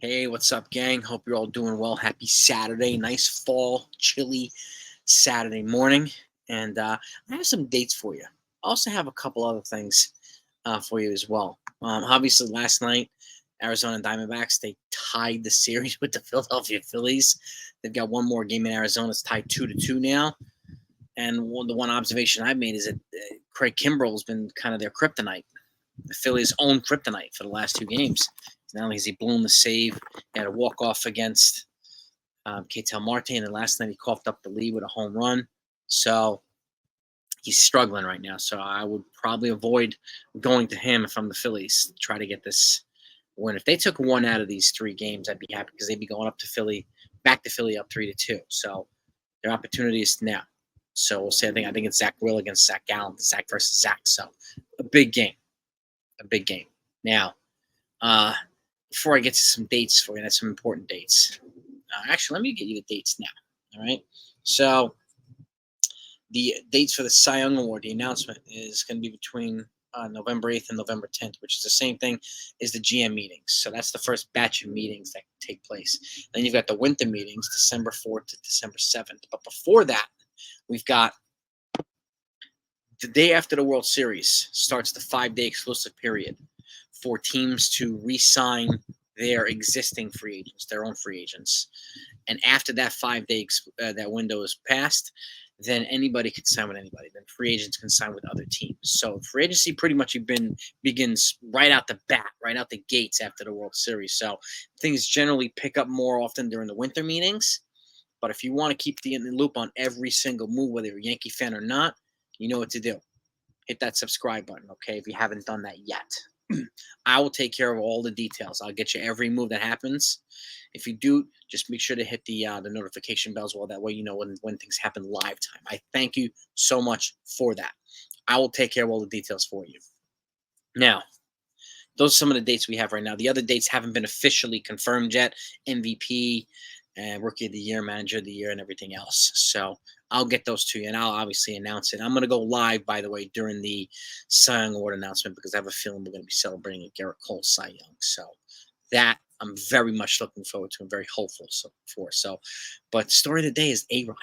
Hey, what's up, gang? Hope you're all doing well. Happy Saturday. Nice fall, chilly Saturday morning. And I have some dates for you. I also have a couple other things for you as well. Obviously, last night, Arizona Diamondbacks, they tied the series with the Philadelphia Phillies. They've got one more game in Arizona. It's tied 2-2 now. And the one observation I've made is that Craig Kimbrell's been kind of their kryptonite, the Phillies' own kryptonite for the last two games. Not only has he blown the save, he had a walk-off against Ketel Marte, and then last night he coughed up the lead with a home run. So he's struggling right now. So I would probably avoid going to him if I'm the Phillies to try to get this win. If they took one out of these three games, I'd be happy because they'd be going up to Philly, back to Philly up 3-2. So their opportunity is now. So we'll see. I think it's Zach Will against Zach Gallen, Zach versus Zach. So a big game. Now, before I get to some dates for you, that's some important dates. Actually, let me get you the dates now. All right. So the dates for the Cy Young Award, the announcement is going to be between November 8th and November 10th, which is the same thing as the GM meetings. So that's the first batch of meetings that take place. Then you've got the winter meetings, December 4th to December 7th. But before that, we've got the day after the World Series starts the 5-day exclusive period for teams to re-sign their existing free agents, their own free agents. And after that 5-day that window is passed, then anybody can sign with anybody. Then free agents can sign with other teams. So free agency pretty much begins right out the bat, right out the gates after the World Series. So things generally pick up more often during the winter meetings. But if you want to keep in the loop on every single move, whether you're a Yankee fan or not, you know what to do. Hit that subscribe button, okay, if you haven't done that yet. I will take care of all the details. I'll get you every move that happens. If you do, just make sure to hit the notification bells. Well, that way you know when things happen live time. I thank you so much for that. I will take care of all the details for you. Now, those are some of the dates we have right now. The other dates haven't been officially confirmed yet. MVP, Rookie of the Year, Manager of the Year, and everything else. So I'll get those to you, and I'll obviously announce it. I'm going to go live, by the way, during the Cy Young Award announcement because I have a feeling we're going to be celebrating a Garrett Cole Cy Young. So that I'm very much looking forward to and very hopeful for. So, but story of the day is A-Rod.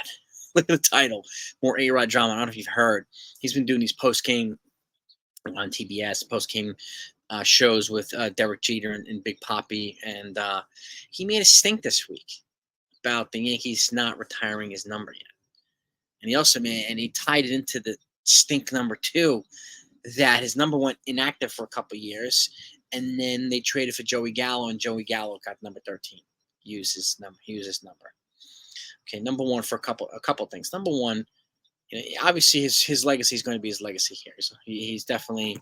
Look at the title. More A-Rod drama. I don't know if you've heard. He's been doing these post-game on TBS, post-game shows with Derek Jeter and Big Papi, and he made a stink this week about the Yankees not retiring his number yet. And he tied it into the stink number two, that his number went inactive for a couple of years, and then they traded for Joey Gallo, and Joey Gallo got number 13. He used his number. Okay, number one for a couple things. Number one, obviously his legacy is going to be his legacy here. So he's definitely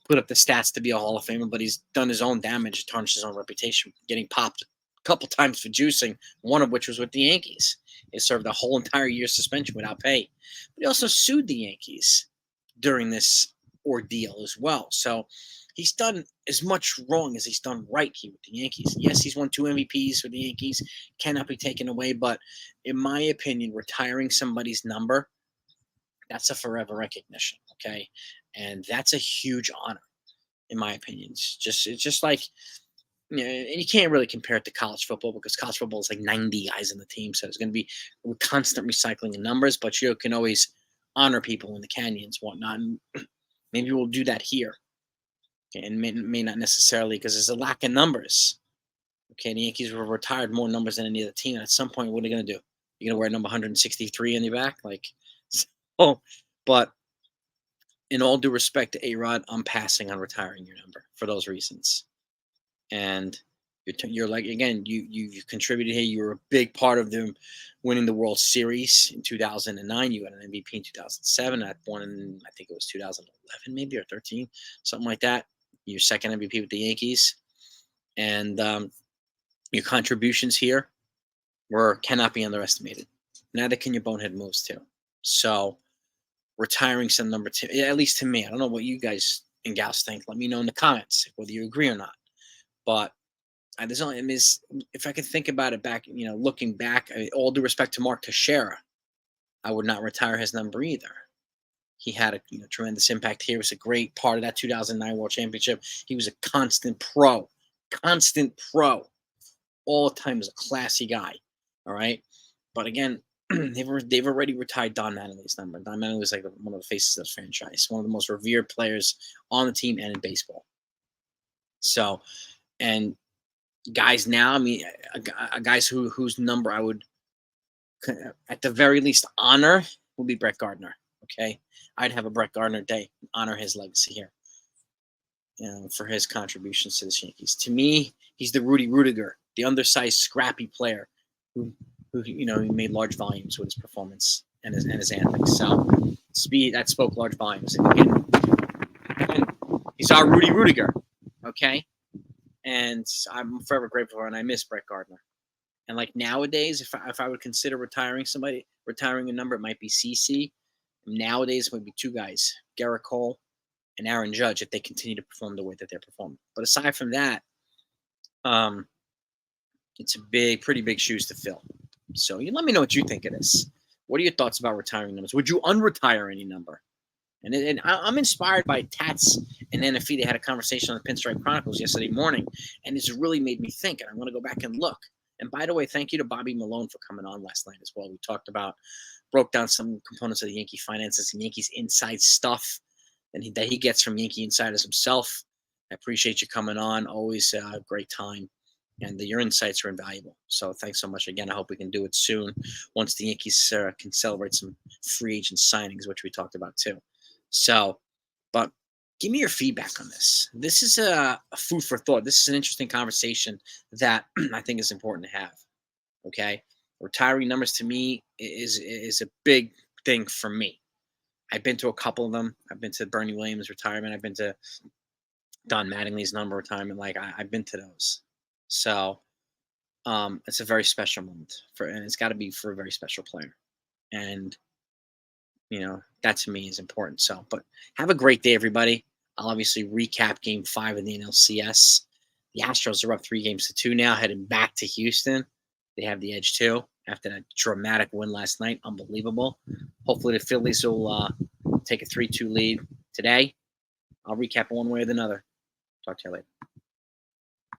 put up the stats to be a Hall of Famer, but he's done his own damage, tarnished his own reputation, getting popped a couple times for juicing, one of which was with the Yankees. He served a whole entire year suspension without pay. But he also sued the Yankees during this ordeal as well. So he's done as much wrong as he's done right here with the Yankees. Yes, he's won 2 MVPs with the Yankees, cannot be taken away, but in my opinion, retiring somebody's number, that's a forever recognition, okay? And that's a huge honor, in my opinion. It's just like, and you can't really compare it to college football because college football is like 90 guys in the team, so it's going to be constant recycling of numbers, but you can always honor people in the canyons, whatnot. And maybe we'll do that here, and may not necessarily because there's a lack of numbers. Okay, the Yankees were retired more numbers than any other team. And at some point, what are they going to do? You're going to wear number 163 on your back, like, so. But in all due respect to A-Rod, I'm passing on retiring your number for those reasons. And you're like, again, you contributed here. You were a big part of them winning the World Series in 2009. You got an MVP in 2007. I won in, I think it was 2011 maybe, or 13, something like that. Your second MVP with the Yankees. And your contributions here cannot be underestimated. Neither can your bonehead moves too. So retiring some number two, at least to me. I don't know what you guys and gals think. Let me know in the comments whether you agree or not. But if I could think about it back, looking back, all due respect to Mark Teixeira, I would not retire his number either. He had a tremendous impact here. He was a great part of that 2009 World Championship. He was a constant pro. all the time. Is a classy guy. All right. But again, they've already retired Don Mattingly's number. Don Mattingly was like one of the faces of the franchise, one of the most revered players on the team and in baseball. So, and guys now, I mean, guys whose number I would, at the very least, honor would be Brett Gardner. Okay, I'd have a Brett Gardner day, honor his legacy here, for his contributions to the Yankees. To me, he's the Rudy Rudiger, the undersized, scrappy player who he made large volumes with his performance and his antics. So speed that spoke large volumes. And again, he's our Rudy Rudiger, okay? And I'm forever grateful for him, and I miss Brett Gardner. And like nowadays, if I would consider retiring a number, it might be CC. Nowadays, it would be two guys, Garrett Cole and Aaron Judge, if they continue to perform the way that they're performing. But aside from that, it's pretty big shoes to fill. So you let me know what you think of this. What are your thoughts about retiring numbers? Would you unretire any number? And I'm inspired by Tats and NFE. They had a conversation on the Pinstripe Chronicles yesterday morning, and it's really made me think, and I'm going to go back and look. And by the way, thank you to Bobby Malone for coming on last night as well. We broke down some components of the Yankee finances and Yankees inside stuff that he gets from Yankee insiders himself. I appreciate you coming on. Always a great time. And your insights are invaluable. So thanks so much again. I hope we can do it soon once the Yankees can celebrate some free agent signings, which we talked about too. So, but give me your feedback on this. This is a food for thought. This is an interesting conversation that I think is important to have. Okay, retiring numbers to me is a big thing for me. I've been to a couple of them. I've been to Bernie Williams' retirement. I've been to Don Mattingly's number retirement. Like I've been to those. So it's a very special moment and it's got to be for a very special player. And that to me is important. So, but have a great day, everybody. I'll obviously recap Game 5 of the NLCS. The Astros are up 3-2 now, heading back to Houston. They have the edge too after that dramatic win last night. Unbelievable. Hopefully the Phillies will take a 3-2 lead today. I'll recap one way or another. Talk to you later.